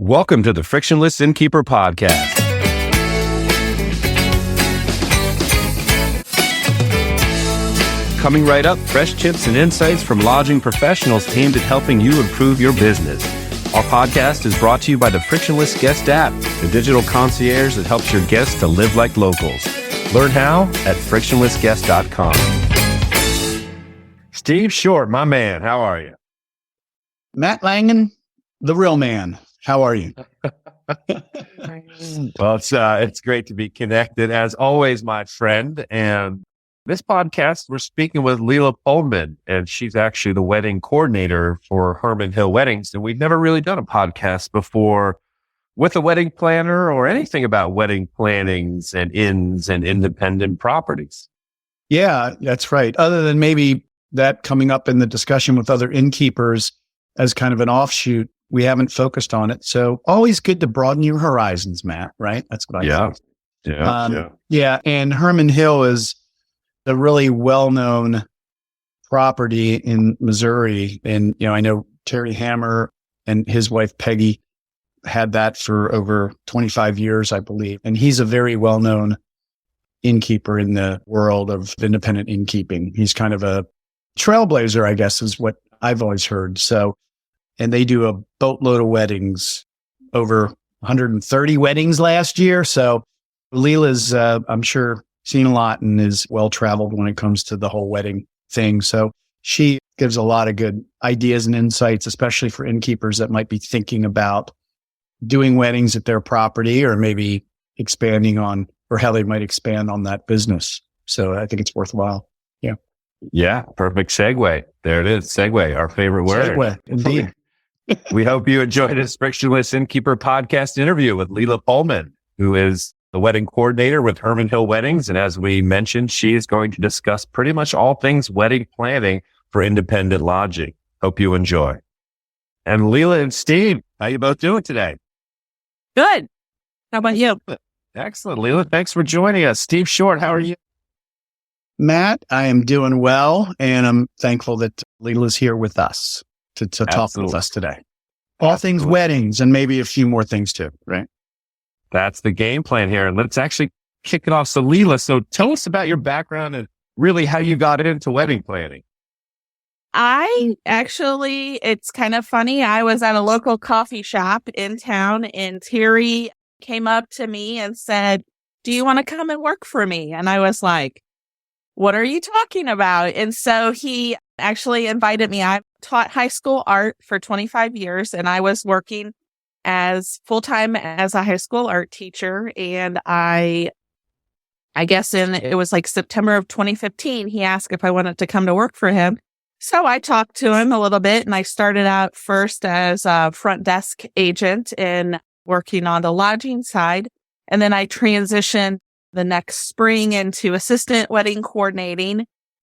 Welcome to the Frictionless Innkeeper Podcast. Coming right up, fresh tips and insights from lodging professionals aimed at helping you improve your business. Our podcast is brought to you by the Frictionless Guest App, the digital concierge that helps your guests to live like locals. Learn how at frictionlessguest.com. Steve Short, my man, how are you? Matt Langen, the real man. How are you? Well, it's great to be connected as always, my friend. And this podcast, we're speaking with Lela Pohlmann, and she's actually the wedding coordinator for Hermann Hill Weddings. And we've never really done a podcast before with a wedding planner or anything about wedding plannings and inns and independent properties. Yeah, that's right. Other than maybe that coming up in the discussion with other innkeepers as kind of an offshoot, we haven't focused on it. So always good to broaden your horizons, Matt, right? That's what I think. Yeah. And Hermann Hill is a really well-known property in Missouri. And, I know Terry Hammer and his wife, Peggy, had that for over 25 years, I believe. And he's a very well-known innkeeper in the world of independent innkeeping. He's kind of a trailblazer, I guess, is what I've always heard. So, and they do a boatload of weddings, over 130 weddings last year. So Lela's, I'm sure, seen a lot and is well-traveled when it comes to the whole wedding thing. So she gives a lot of good ideas and insights, especially for innkeepers that might be thinking about doing weddings at their property or maybe expanding on, or how they might expand on that business. So I think it's worthwhile. Yeah. Yeah. Perfect segue. There it is. Segue, our favorite word. Segue, indeed. We hope you enjoyed this Frictionless Innkeeper podcast interview with Lela Pohlmann, who is the wedding coordinator with Hermann Hill Weddings. And as we mentioned, she is going to discuss pretty much all things wedding planning for independent lodging. Hope you enjoy. And Lela and Steve, how you both doing today? Good. How about you? Excellent. Lela, thanks for joining us. Steve Short, how are you? Matt, I am doing well, and I'm thankful that Lela's here with us to talk with us today. All things weddings and maybe a few more things too, right? That's the game plan here. And let's actually kick it off. So Lela, so tell us about your background and really how you got into wedding planning. It's kind of funny. I was at a local coffee shop in town and Terry came up to me and said, "Do you want to come and work for me?" And I was like, "What are you talking about?" And so he actually invited me. I taught high school art for 25 years and I was working as full-time as a high school art teacher. And I guess it was like September of 2015, he asked if I wanted to come to work for him. So I talked to him a little bit and I started out first as a front desk agent and working on the lodging side. And then I transitioned the next spring into assistant wedding coordinating.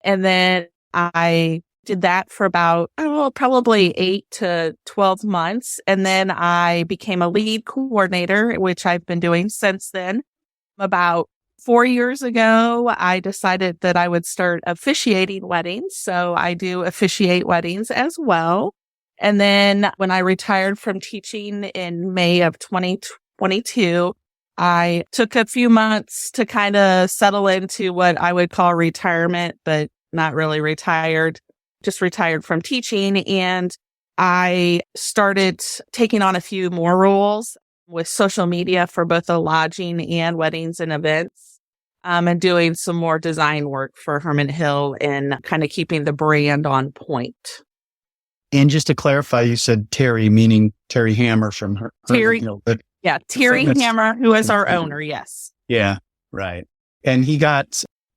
And then I did that for about, probably 8 to 12 months. And then I became a lead coordinator, which I've been doing since then. About 4 years ago, I decided that I would start officiating weddings. So I do officiate weddings as well. And then when I retired from teaching in May of 2022, I took a few months to kind of settle into what I would call retirement, but not really retired, just retired from teaching. And I started taking on a few more roles with social media for both the lodging and weddings and events, and doing some more design work for Hermann Hill and kind of keeping the brand on point. And just to clarify, you said Terry, meaning Terry Hammer from Terry. Hermann Hill. Yeah, Terry Hammer, who is our owner, yes. Yeah, right. And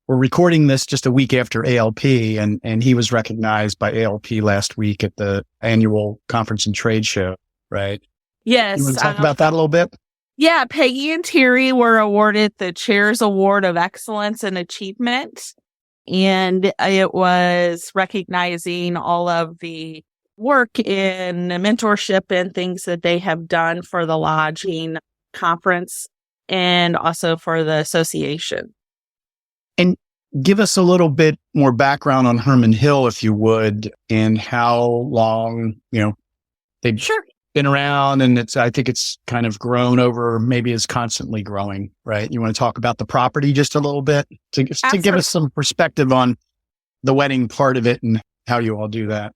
we're recording this just a week after ALP, and he was recognized by ALP last week at the annual conference and trade show, right? Yes. You want to talk about that a little bit? Yeah, Peggy and Terry were awarded the Chair's Award of Excellence and Achievement, and it was recognizing all of the work in mentorship and things that they have done for the lodging conference and also for the association. And give us a little bit more background on Hermann Hill, if you would, and how long, they've Sure. been around, and I think it's kind of grown over, maybe is constantly growing, right? You want to talk about the property just a little bit to give us some perspective on the wedding part of it and how you all do that.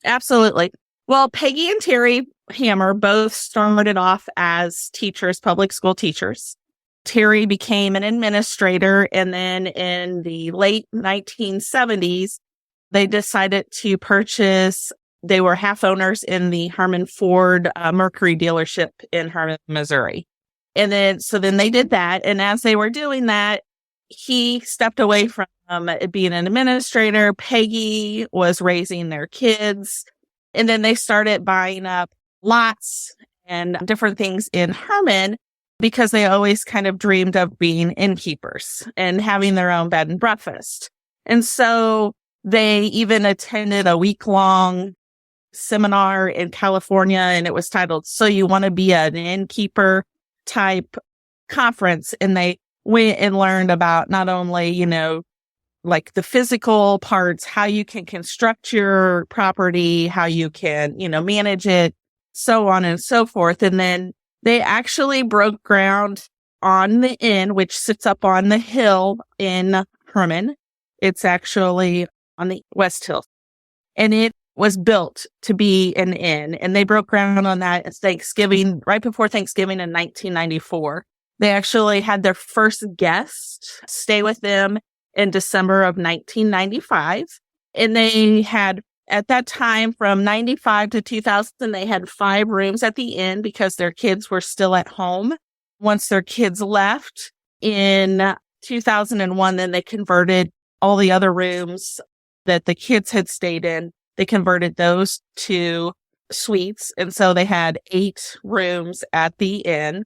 Absolutely. Well, Peggy and Terry Hammer both started off as teachers, public school teachers. Terry became an administrator, and then in the late 1970s, they decided to purchase. They were half owners in the Herman Ford Mercury dealership in Herman, Missouri. And then they did that. And as they were doing that, he stepped away from being an administrator. Peggy was raising their kids. And then they started buying up lots and different things in Herman because they always kind of dreamed of being innkeepers and having their own bed and breakfast. And so they even attended a week-long seminar in California, and it was titled, "So You Want to Be an Innkeeper" type conference. And they went and learned about not only, like the physical parts, how you can construct your property, how you can, manage it, so on and so forth. And then they actually broke ground on the inn, which sits up on the hill in Herman. It's actually on the West Hill. And it was built to be an inn. And they broke ground on that Thanksgiving, right before Thanksgiving in 1994. They actually had their first guest stay with them in December of 1995. And they had, at that time, from 95 to 2000, they had 5 rooms at the inn because their kids were still at home. Once their kids left in 2001, then they converted all the other rooms that the kids had stayed in. They converted those to suites. And so they had 8 rooms at the inn.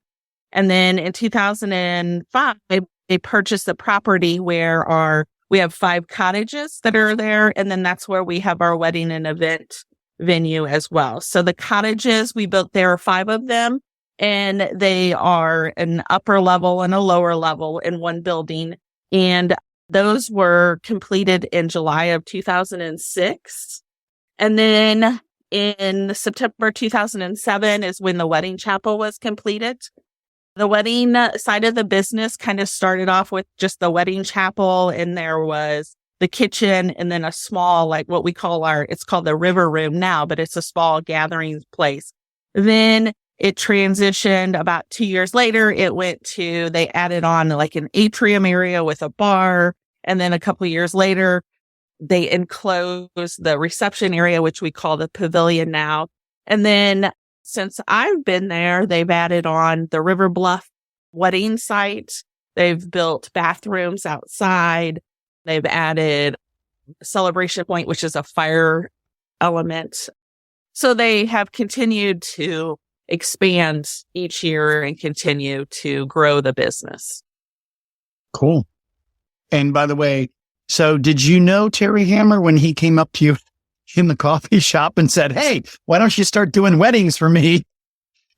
And then in 2005, they purchased the property where we have 5 cottages that are there. And then that's where we have our wedding and event venue as well. So the cottages we built, there are 5 of them, and they are an upper level and a lower level in one building. And those were completed in July of 2006. And then in September 2007 is when the wedding chapel was completed. The wedding side of the business kind of started off with just the wedding chapel, and there was the kitchen and then a small, like what we call it's called the river room now, but it's a small gathering place. Then it transitioned about 2 years later. They added on like an atrium area with a bar. And then a couple of years later, they enclosed the reception area, which we call the pavilion now. And then since I've been there, they've added on the River Bluff wedding site. They've built bathrooms outside. They've added Celebration Point, which is a fire element. So they have continued to expand each year and continue to grow the business. Cool. And by the way, so did you know Terry Hammer when he came up to you in the coffee shop and said, "Hey, why don't you start doing weddings for me?"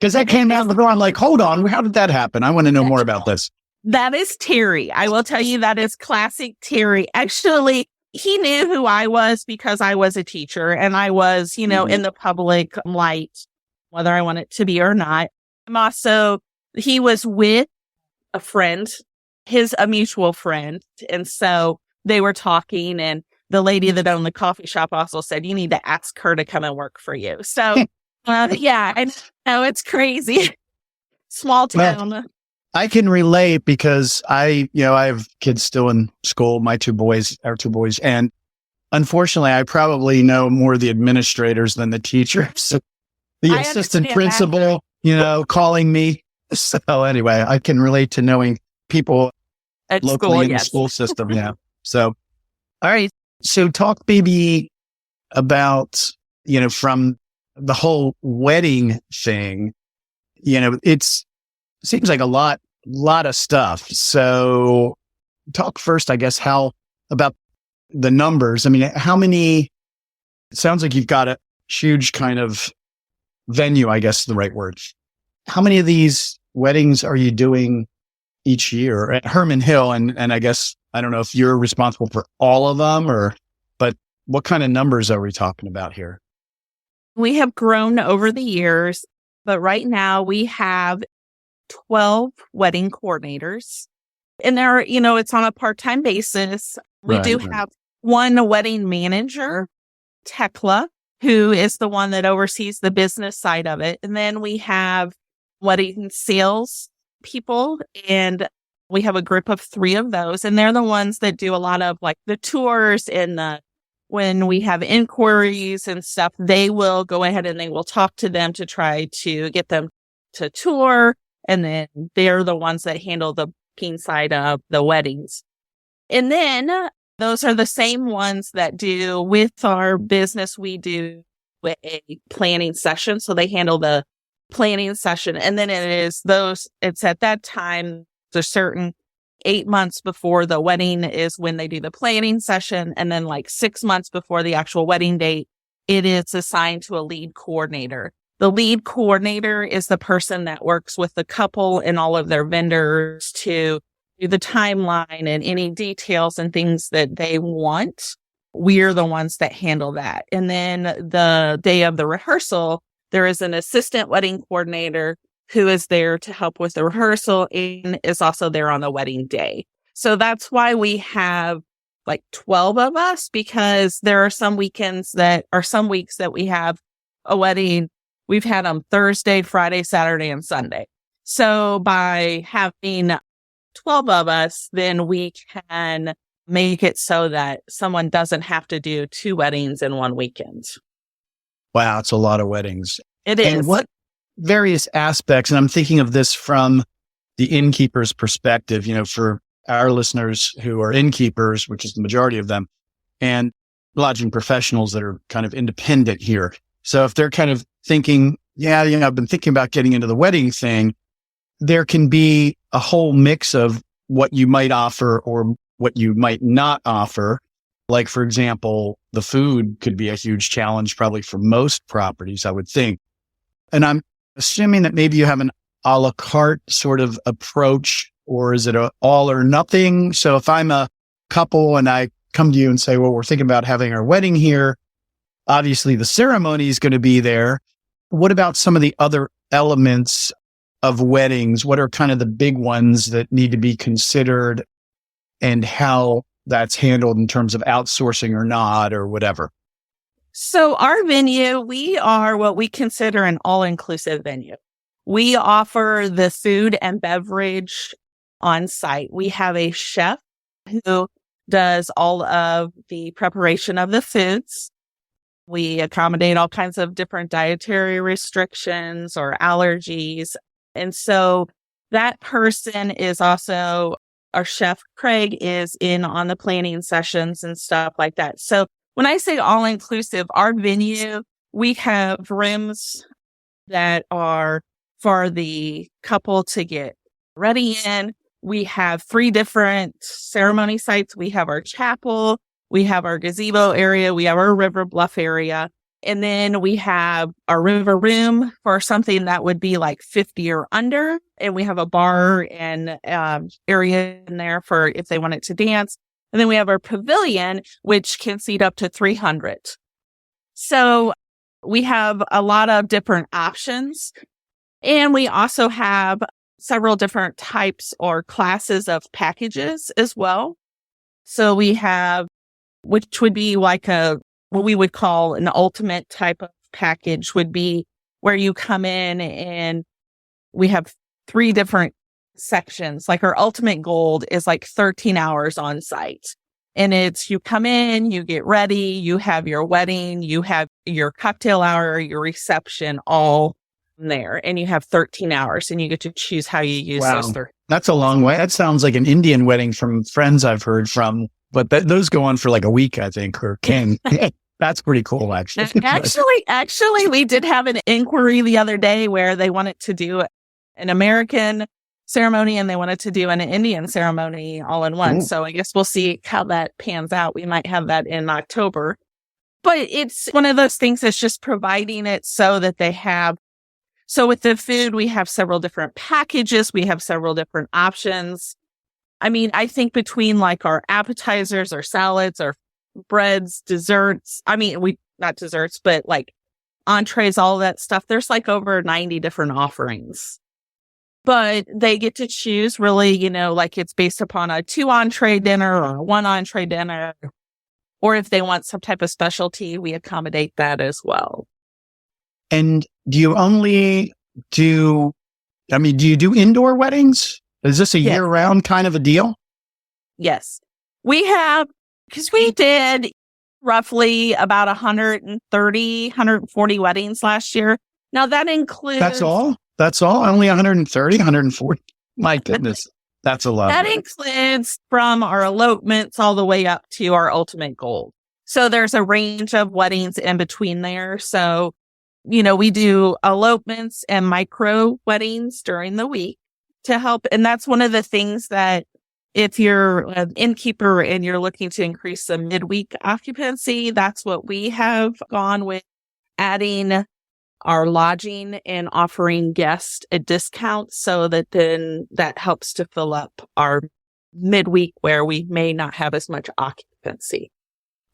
Because that came out of the door. I'm like, hold on, how did that happen? I want to know more about this. That is Terry. I will tell you, that is classic Terry. Actually, he knew who I was because I was a teacher and I was, in the public light, whether I wanted to be or not. He was with a friend, a mutual friend. And so they were talking, and the lady that owned the coffee shop also said, "You need to ask her to come and work for you." So, yeah, I know it's crazy. Small town. Well, I can relate because I have kids still in school. Our two boys. And unfortunately, I probably know more of the administrators than the teachers. The assistant principal, calling me. So anyway, I can relate to knowing people at locally school, in the school system. Yeah. So, all right. So talk maybe about, from the whole wedding thing, it seems like a lot of stuff. So talk first, I guess, about the numbers. I mean, it sounds like you've got a huge kind of venue, I guess is the right word. How many of these weddings are you doing each year at Herman Hill? And I guess, I don't know if you're responsible for all of them but what kind of numbers are we talking about here? We have grown over the years, but right now we have 12 wedding coordinators. And it's on a part-time basis. We do have one wedding manager, Tekla, who is the one that oversees the business side of it. And then we have wedding sales people, and we have a group of 3 of those. And they're the ones that do a lot of like the tours and when we have inquiries and stuff, they will go ahead and they will talk to them to try to get them to tour. And then they're the ones that handle the booking side of the weddings. And then those are the same ones that do with our business. We do a planning session. So they handle the planning session. And then it's at that time, the certain 8 months before the wedding is when they do the planning session. And then like 6 months before the actual wedding date, it is assigned to a lead coordinator. The lead coordinator is the person that works with the couple and all of their vendors to do the timeline and any details and things that they want. We're the ones that handle that. And then the day of the rehearsal, there is an assistant wedding coordinator who is there to help with the rehearsal and is also there on the wedding day. So that's why we have like 12 of us, because there are some weeks that we have a wedding. We've had them Thursday, Friday, Saturday, and Sunday. So by having 12 of us, then we can make it so that someone doesn't have to do 2 weddings in one weekend. Wow, it's a lot of weddings. It is. And what various aspects, and I'm thinking of this from the innkeeper's perspective, for our listeners who are innkeepers, which is the majority of them, and lodging professionals that are kind of independent here. So if they're kind of thinking, I've been thinking about getting into the wedding thing, there can be a whole mix of what you might offer or what you might not offer. Like, for example, the food could be a huge challenge probably for most properties, I would think. And I'm assuming that maybe you have an a la carte sort of approach, or is it a all or nothing? So if I'm a couple and I come to you and say, well, we're thinking about having our wedding here, obviously the ceremony is going to be there. What about some of the other elements of weddings? What are kind of the big ones that need to be considered, and how that's handled in terms of outsourcing or not, or whatever? So our venue, we are what we consider an all-inclusive venue. We offer the food and beverage on site. We have a chef who does all of the preparation of the foods. We accommodate all kinds of different dietary restrictions or allergies. And so that person is also, our chef, Craig, is in on the planning sessions and stuff like that. So when I say all inclusive, our venue, we have rooms that are for the couple to get ready in. We have 3 different ceremony sites. We have our chapel, we have our gazebo area, we have our river bluff area. And then we have our river room for something that would be like 50 or under. And we have a bar and area in there for if they wanted to dance. And then we have our pavilion, which can seat up to 300. So we have a lot of different options. And we also have several different types or classes of packages as well. So we have, which would be like what we would call an ultimate type of package, would be where you come in and we have 3 different sections. Like our ultimate gold is like 13 hours on site. And it's, you come in, you get ready, you have your wedding, you have your cocktail hour, your reception, all there. And you have 13 hours and you get to choose how you use those 13. That's a long way. That sounds like an Indian wedding from friends I've heard from, but those go on for like a week, I think, or can. That's pretty cool, actually. Actually, we did have an inquiry the other day where they wanted to do an American ceremony and they wanted to do an Indian ceremony all in one. Ooh. So I guess we'll see how that pans out. We might have that in October. But it's one of those things that's just providing it so that they have. So with the food, we have several different packages. We have several different options. I mean, I think between like our appetizers or salads or breads, desserts, not desserts, but like entrees, all that stuff. There's like over 90 different offerings. But they get to choose really, like it's based upon a 2 entree dinner or a 1 entree dinner. Or if they want some type of specialty, we accommodate that as well. And do you do you do indoor weddings? Is this a year-round kind of a deal? Yes. We have, because we did roughly about 140 weddings last year. Now that includes... That's all? Only 130, 140? My goodness. That's a lot. That includes from our elopements all the way up to our ultimate gold. So there's a range of weddings in between there. So, we do elopements and micro weddings during the week to help. And that's one of the things that if you're an innkeeper and you're looking to increase the midweek occupancy, that's what we have gone with, adding our lodging and offering guests a discount so that then that helps to fill up our midweek where we may not have as much occupancy.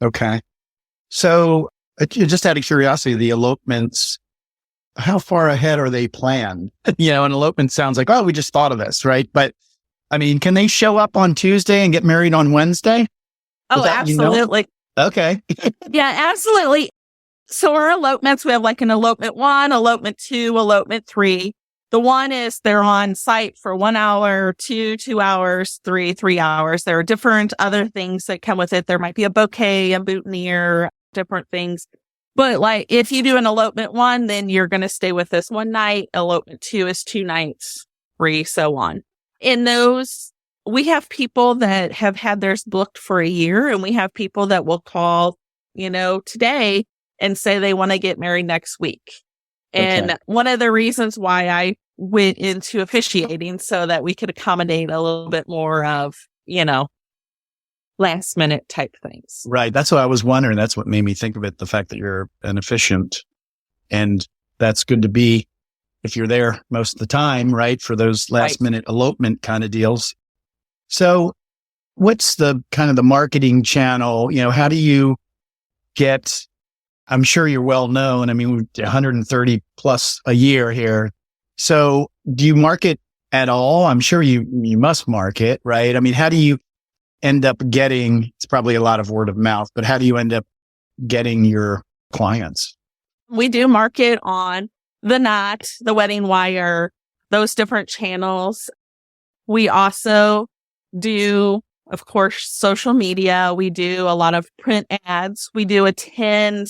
Okay. So just out of curiosity, the elopements, how far ahead are they planned? An elopement sounds like, oh, we just thought of this, right? But I mean, can they show up on Tuesday and get married on Wednesday? Oh, absolutely. Okay. Yeah, absolutely. So our elopements, we have like an elopement 1, elopement 2, elopement 3. The 1 is they're on site for 1 hour, 2 hours, 3 hours. There are different other things that come with it. There might be a bouquet, a boutonniere, different things. But like if you do an elopement 1, then you're going to stay with us 1 night. Elopement 2 is 2 nights, 3, so on. In those, we have people that have had theirs booked for a year, and we have people that will call, today and say they want to get married next week. And one of the reasons why I went into officiating so that we could accommodate a little bit more of, last minute type things. Right. That's what I was wondering. That's what made me think of it. The fact that you're an officiant, and that's good to be if you're there most of the time, right? For those last minute elopement kind of deals. So what's the kind of the marketing channel? How do you get, I'm sure you're well known. I mean, we're 130 plus a year here. So do you market at all? I'm sure you must market, right? I mean, how do you end up getting, it's probably a lot of word of mouth, but how do you end up getting your clients? We do market on the Knot, the Wedding Wire, those different channels. We also do, of course, social media. We do a lot of print ads. We do attend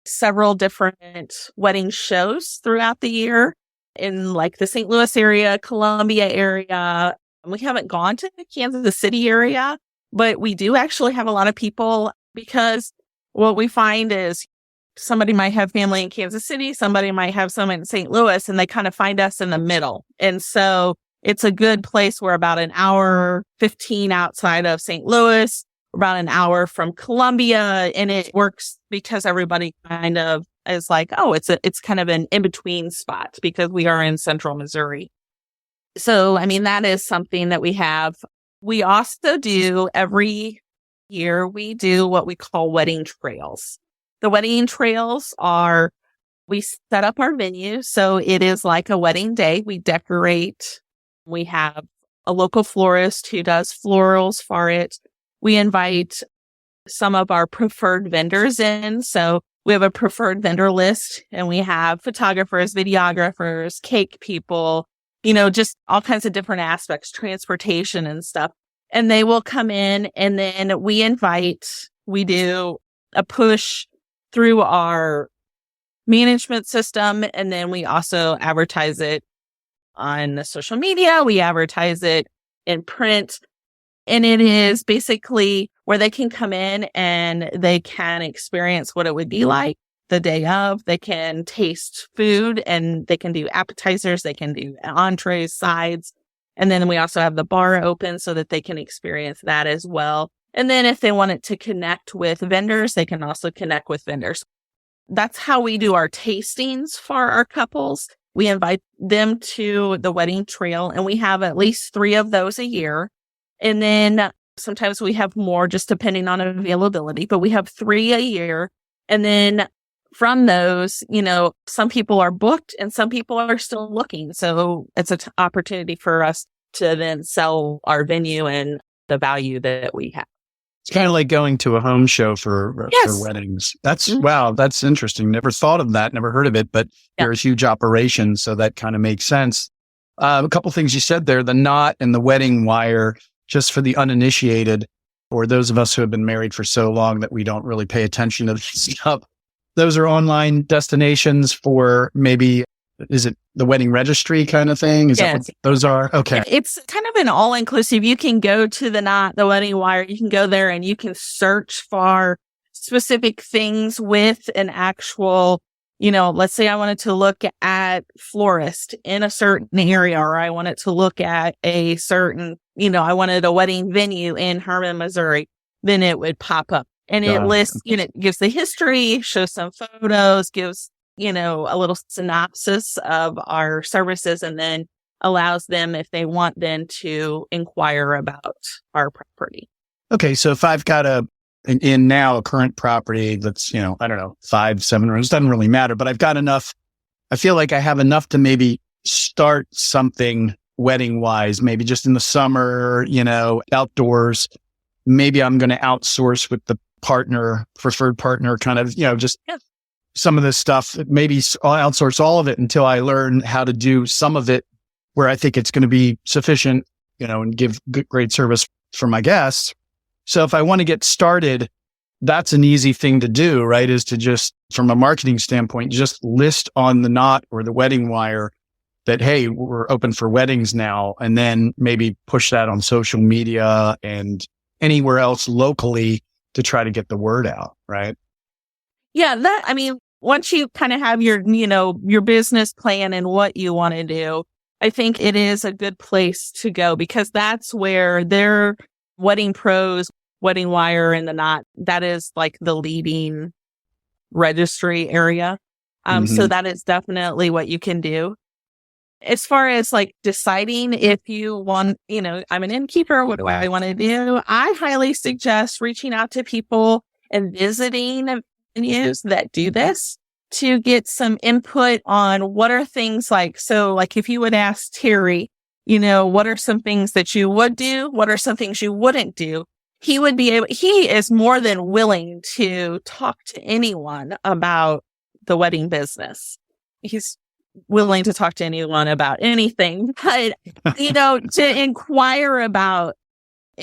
several different wedding shows throughout the year in like the St. Louis area, Columbia area. We haven't gone to the Kansas City area, but we do actually have a lot of people, because what we find is somebody might have family in Kansas City, somebody might have some in St. Louis, and they kind of find us in the middle. And so it's a good place. We're about an hour 15 outside of St. Louis, about an hour from Columbia, and it works because everybody kind of is like, oh, it's kind of an in-between spot because we are in central Missouri. So, I mean, that is something that we have. We also do every year, we do what we call wedding trails. The wedding trails are, we set up our venue. So it is like a wedding day. We decorate. We have a local florist who does florals for it. We invite some of our preferred vendors in. So we have a preferred vendor list, and we have photographers, videographers, cake people, just all kinds of different aspects, transportation and stuff. And they will come in, and then we do a push through our management system. And then we also advertise it on the social media. We advertise it in print. And it is basically where they can come in and they can experience what it would be like the day of. They can taste food, and they can do appetizers. They can do entrees, sides. And then we also have the bar open so that they can experience that as well. And then if they wanted to connect with vendors, they can also connect with vendors. That's how we do our tastings for our couples. We invite them to the wedding trail, and we have at least 3 of those a year. And then sometimes we have more just depending on availability, but we have 3 a year. And then from those, some people are booked and some people are still looking. So it's an opportunity for us to then sell our venue and the value that we have. It's kind of like going to a home show for weddings. Wow, that's interesting. Never thought of that. Never heard of it, but there's huge operations. So that kind of makes sense. A couple things you said there, the knot and the wedding wire, just for the uninitiated, or those of us who have been married for so long that we don't really pay attention to this stuff. Those are online destinations for maybe, is it the wedding registry kind of thing? Is that what those are? Okay. It's kind of an all-inclusive. You can go to the knot, the wedding wire. You can go there and you can search for specific things with an actual, let's say I wanted to look at florist in a certain area, or I wanted to look at a certain, I wanted a wedding venue in Hermann, Missouri. Then it would pop up. And it lists, it gives the history, shows some photos, gives, a little synopsis of our services, and then allows them, if they want, then to inquire about our property. Okay. So if I've got a current property that's, I don't know, 5-7 rooms, doesn't really matter, but I've got enough. I feel like I have enough to maybe start something wedding wise, maybe just in the summer, outdoors. Maybe I'm going to outsource with the preferred partner, kind of, just some of this stuff. Maybe I'll outsource all of it until I learn how to do some of it where I think it's going to be sufficient, and give great service for my guests. So if I want to get started, that's an easy thing to do, right? Is to just, from a marketing standpoint, just list on the knot or the wedding wire that, hey, we're open for weddings now, and then maybe push that on social media and anywhere else locally to try to get the word out, right? Yeah, once you kind of have your, your business plan and what you want to do, I think it is a good place to go, because that's where their wedding pros, wedding wire, and the knot, that is like the leading registry area. So that is definitely what you can do. As far as like deciding if you want, I'm an innkeeper, what do I want to do? I highly suggest reaching out to people and visiting venues that do this to get some input on what are things like. So like if you would ask Terry, what are some things that you would do? What are some things you wouldn't do? He is more than willing to talk to anyone about the wedding business. He's willing to talk to anyone about anything, but, to inquire about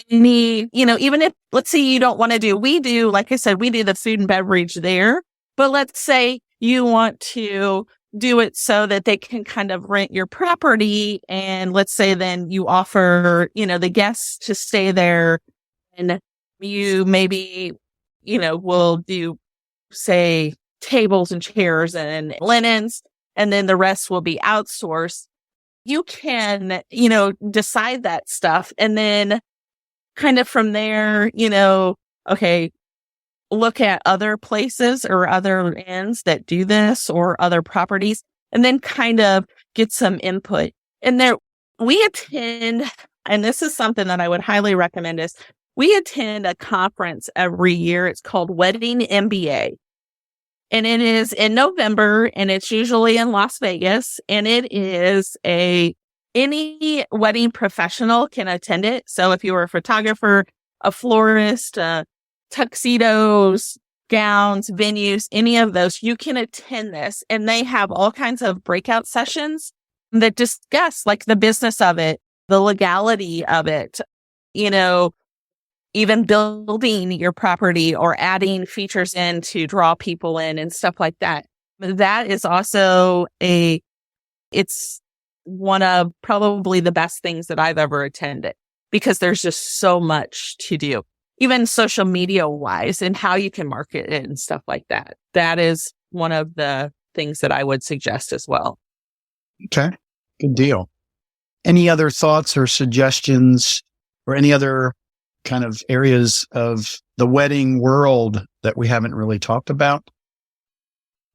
any, even if, let's say you don't want to do, like I said, we do the food and beverage there, but let's say you want to do it so that they can kind of rent your property. And let's say then you offer, the guests to stay there, and you maybe, will do, say, tables and chairs and linens, and then the rest will be outsourced. You can, decide that stuff. And then kind of from there, okay, look at other places or other inns that do this or other properties, and then kind of get some input. And there we attend, and this is something that I would highly recommend, is we attend a conference every year. It's called Wedding MBA. And it is in November, and it's usually in Las Vegas. And it is any wedding professional can attend it. So if you were a photographer, a florist, tuxedos, gowns, venues, any of those, you can attend this. And they have all kinds of breakout sessions that discuss like the business of it, the legality of it, even building your property or adding features in to draw people in and stuff like that. That is also it's one of probably the best things that I've ever attended, because there's just so much to do, even social media wise, and how you can market it and stuff like that. That is one of the things that I would suggest as well. Okay, good deal. Any other thoughts or suggestions or any other kind of areas of the wedding world that we haven't really talked about?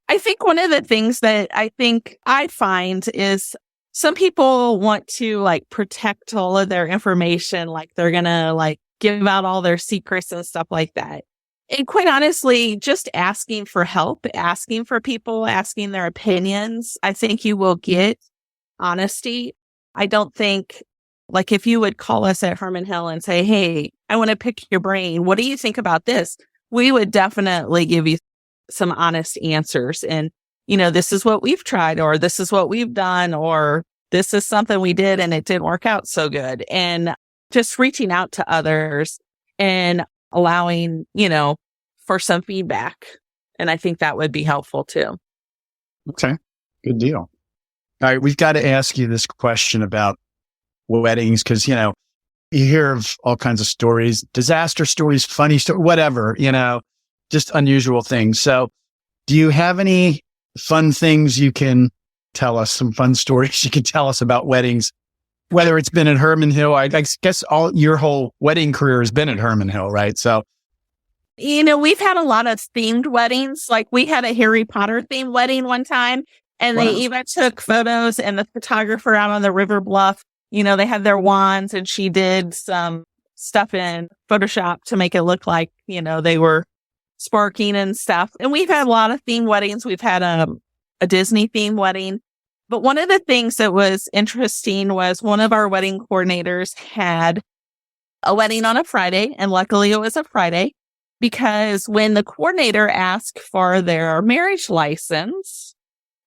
I think one of the things that I find is some people want to like protect all of their information, like they're going to like give out all their secrets and stuff like that. And quite honestly, just asking for help, asking for people, asking their opinions, I think you will get honesty. I don't think, like, if you would call us at Hermann Hill and say, hey, I want to pick your brain. What do you think about this? We would definitely give you some honest answers. And, this is what we've tried, or this is what we've done, or this is something we did and it didn't work out so good. And just reaching out to others and allowing, for some feedback. And I think that would be helpful too. Okay. Good deal. All right. We've got to ask you this question about weddings because, you hear of all kinds of stories, disaster stories, funny stories, whatever, just unusual things. So do you have any fun things you can tell us, some fun stories you can tell us about weddings, whether it's been at Hermann Hill? I guess your whole wedding career has been at Hermann Hill, right? So, we've had a lot of themed weddings. Like we had a Harry Potter themed wedding one time, and wow. They even took photos, and the photographer out on the river bluff, they had their wands, and she did some stuff in Photoshop to make it look like, they were sparking and stuff. And we've had a lot of themed weddings. We've had a Disney themed wedding. But one of the things that was interesting was one of our wedding coordinators had a wedding on a Friday, and luckily it was a Friday, because when the coordinator asked for their marriage license,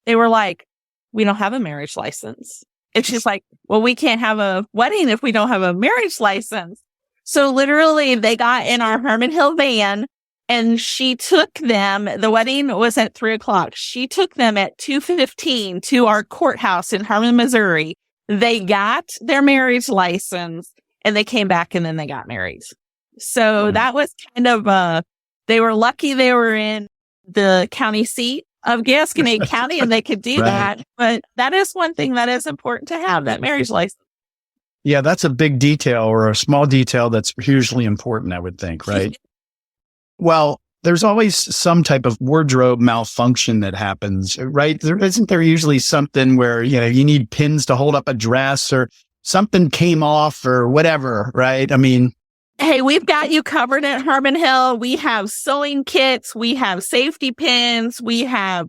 they were like, we don't have a marriage license. And she's like, well, we can't have a wedding if we don't have a marriage license. So literally they got in our Hermann Hill van and she took them. The wedding was at 3:00. She took them at 2:15 to our courthouse in Harmon, Missouri. They got their marriage license and they came back and then they got married. So that was kind of, they were lucky they were in the county seat of Gasconade County and they could do right. that. But that is one thing that is important to have, that marriage license. Yeah, that's a big detail or a small detail that's hugely important, I would think, right? Well, there's always some type of wardrobe malfunction that happens, right? Isn't there usually something where, you need pins to hold up a dress or something came off or whatever, right? I mean, hey, we've got you covered at Hermann Hill. We have sewing kits. We have safety pins. We have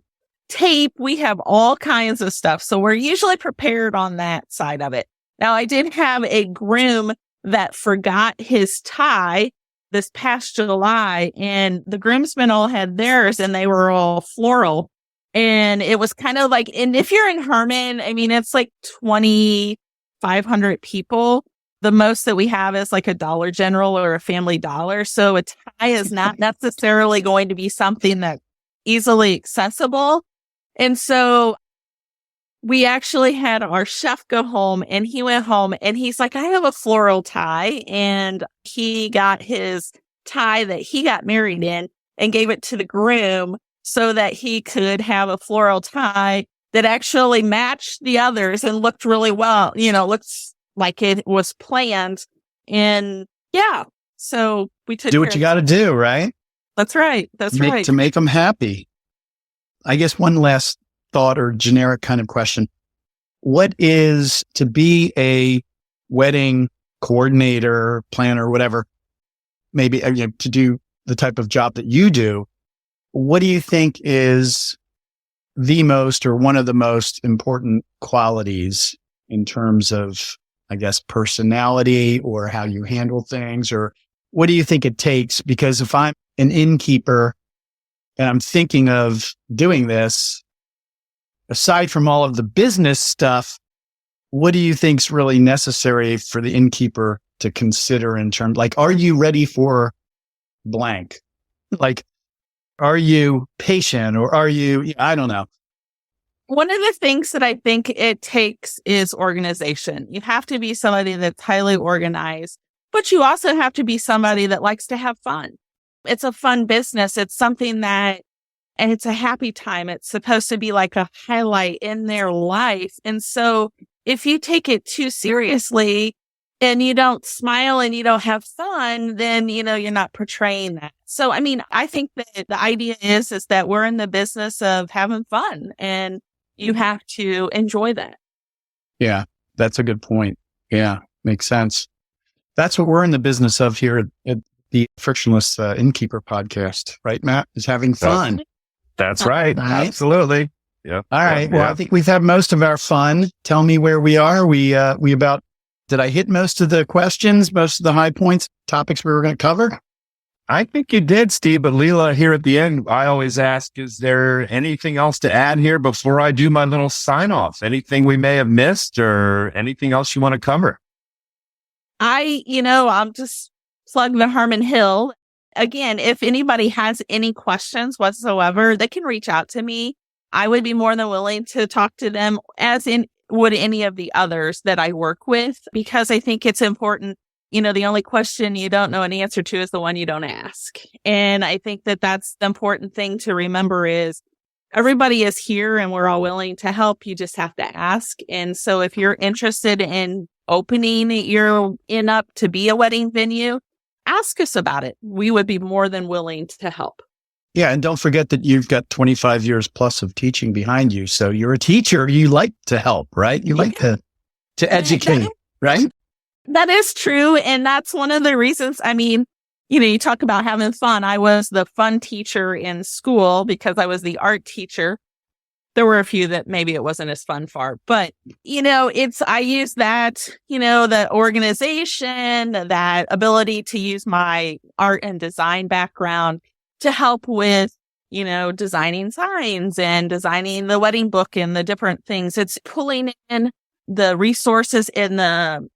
tape. We have all kinds of stuff. So we're usually prepared on that side of it. Now, I did have a groom that forgot his tie this past July, and the groomsmen all had theirs and they were all floral. And it was kind of like, and if you're in Herman, I mean, it's like 2,500 people. The most that we have is like a Dollar General or a Family Dollar. So a tie is not necessarily going to be something that's easily accessible. And so we actually had our chef go home, and he went home and he's like, I have a floral tie. And he got his tie that he got married in and gave it to the groom so that he could have a floral tie that actually matched the others and looked really well, looks like it was planned. And yeah, so we took do what you got to do, right? That's right. That's right. To make them happy. I guess one last thought or generic kind of question. What is to be a wedding coordinator, planner, whatever, maybe to do the type of job that you do? What do you think is the most or one of the most important qualities in terms of, I guess, personality or how you handle things? Or what do you think it takes? Because if I'm an innkeeper and I'm thinking of doing this, aside from all of the business stuff, what do you think's really necessary for the innkeeper to consider in terms, like, are you ready for blank? Like, are you patient or are you, I don't know. One of the things that I think it takes is organization. You have to be somebody that's highly organized, but you also have to be somebody that likes to have fun. It's a fun business. It's something that, and it's a happy time. It's supposed to be like a highlight in their life. And so if you take it too seriously and you don't smile and you don't have fun, then, you're not portraying that. So, I mean, I think that the idea is that we're in the business of having fun and you have to enjoy that. Yeah, that's a good point. Yeah, makes sense. That's what we're in the business of here at the Frictionless Innkeeper podcast, right, Matt? Is having fun. That's right. Absolutely. Yeah. All right. Well, I think we've had most of our fun. Tell me where we are. We about, did I hit most of the questions, most of the high points, topics we were going to cover? I think you did, Steve, but Lela, here at the end, I always ask, is there anything else to add here before I do my little sign off? Anything we may have missed or anything else you want to cover? I'm just plug the Hermann Hill. Again, if anybody has any questions whatsoever, they can reach out to me. I would be more than willing to talk to them, as in would any of the others that I work with, because I think it's important. The only question you don't know an answer to is the one you don't ask. And I think that that's the important thing to remember is everybody is here and we're all willing to help. You just have to ask. And so if you're interested in opening your inn up to be a wedding venue, ask us about it. We would be more than willing to help. Yeah. And don't forget that you've got 25 years plus of teaching behind you. So you're a teacher. You like to help, right? You like to educate, right? That is true. And that's one of the reasons. You talk about having fun. I was the fun teacher in school because I was the art teacher. There were a few that maybe it wasn't as fun for, but I use that, the organization, that ability to use my art and design background to help with, designing signs and designing the wedding book and the different things. It's pulling in the resources and the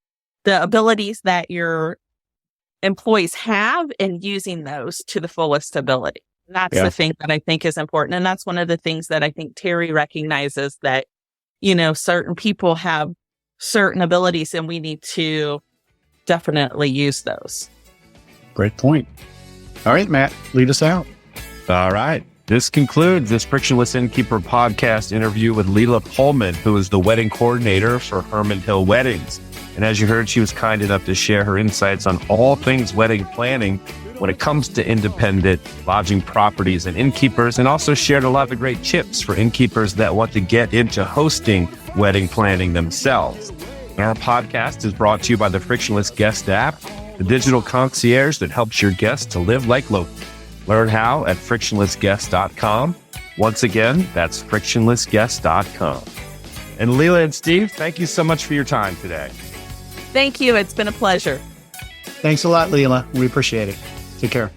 abilities that your employees have and using those to the fullest ability. That's the thing that I think is important. And that's one of the things that I think Terry recognizes, that, certain people have certain abilities and we need to definitely use those. Great point. All right, Matt, lead us out. All right. This concludes this Frictionless Innkeeper podcast interview with Lela Pohlmann, who is the wedding coordinator for Hermann Hill Weddings. And as you heard, she was kind enough to share her insights on all things wedding planning when it comes to independent lodging properties and innkeepers, and also shared a lot of great tips for innkeepers that want to get into hosting wedding planning themselves. And our podcast is brought to you by the Frictionless Guest App, the digital concierge that helps your guests to live like locals. Learn how at frictionlessguest.com. Once again, that's frictionlessguest.com. And Lela and Steve, thank you so much for your time today. Thank you. It's been a pleasure. Thanks a lot, Lela. We appreciate it. Take care.